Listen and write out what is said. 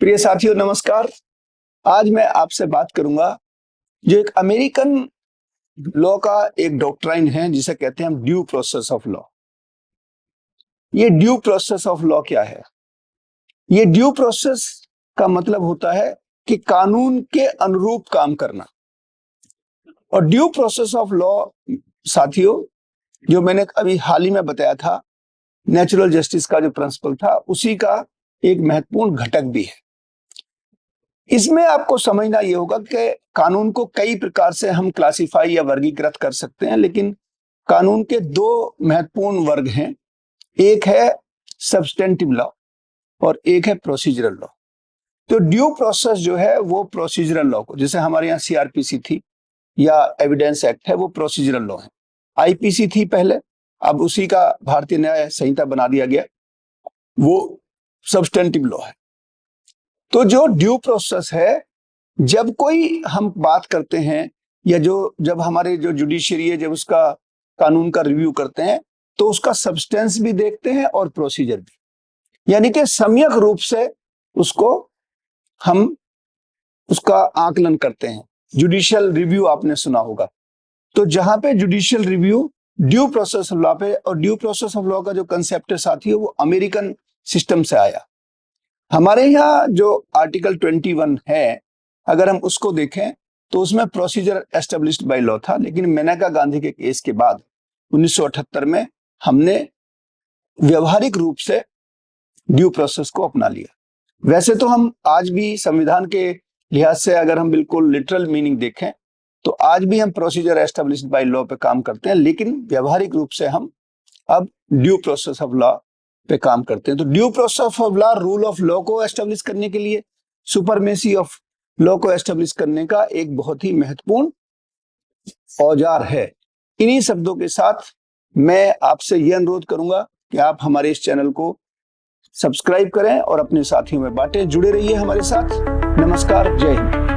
प्रिय साथियों नमस्कार। आज मैं आपसे बात करूंगा जो एक अमेरिकन लॉ का एक डॉक्ट्राइन है जिसे कहते हैं हम ड्यू प्रोसेस ऑफ लॉ। ये ड्यू प्रोसेस ऑफ लॉ क्या है? ये ड्यू प्रोसेस का मतलब होता है कि कानून के अनुरूप काम करना। और ड्यू प्रोसेस ऑफ लॉ साथियों, जो मैंने अभी हाल ही में बताया था, नेचुरल जस्टिस का जो प्रिंसिपल था उसी का एक महत्वपूर्ण घटक भी है। इसमें आपको समझना ये होगा कि कानून को कई प्रकार से हम क्लासिफाई या वर्गीकृत कर सकते हैं, लेकिन कानून के दो महत्वपूर्ण वर्ग हैं। एक है सब्सटेंटिव लॉ और एक है प्रोसीजरल लॉ। तो ड्यू प्रोसेस जो है वो प्रोसीजरल लॉ को, जैसे हमारे यहाँ सीआरपीसी थी या एविडेंस एक्ट है, वो प्रोसीजरल लॉ है। आईपीसी थी पहले, अब उसी का भारतीय न्याय संहिता बना दिया गया, वो सब्सटेंटिव लॉ है। तो जो ड्यू प्रोसेस है, जब कोई हम बात करते हैं या जब हमारे जो जुडिशरी है, जब उसका कानून का रिव्यू करते हैं तो उसका सब्सटेंस भी देखते हैं और प्रोसीजर भी, यानी कि सम्यक रूप से उसको हम उसका आकलन करते हैं। जुडिशियल रिव्यू आपने सुना होगा। तो जहां पे judicial review due process of law पे, और ड्यू प्रोसेस ऑफ लॉ का जो कंसेप्ट है साथियों, वो अमेरिकन सिस्टम से आया। हमारे यहाँ जो आर्टिकल 21 है, अगर हम उसको देखें तो उसमें प्रोसीजर एस्टेब्लिश्ड बाय लॉ था, लेकिन मेनका गांधी के केस के बाद 1978 में हमने व्यवहारिक रूप से ड्यू प्रोसेस को अपना लिया। वैसे तो हम आज भी संविधान के लिहाज से अगर हम बिल्कुल लिटरल मीनिंग देखें तो आज भी हम प्रोसीजर एस्टेब्लिश्ड बाय लॉ पे काम करते हैं, लेकिन व्यवहारिक रूप से हम अब ड्यू प्रोसेस ऑफ लॉ पे काम करते हैं। तो due process of law rule of law को एस्टेब्लिश करने के लिए, सुपरमेसी ऑफ लॉ को एस्टेब्लिश करने का एक बहुत ही महत्वपूर्ण औजार है। इन्हीं शब्दों के साथ मैं आपसे यह अनुरोध करूंगा कि आप हमारे इस चैनल को सब्सक्राइब करें और अपने साथियों में बांटें। जुड़े रहिए हमारे साथ। नमस्कार, जय हिंद।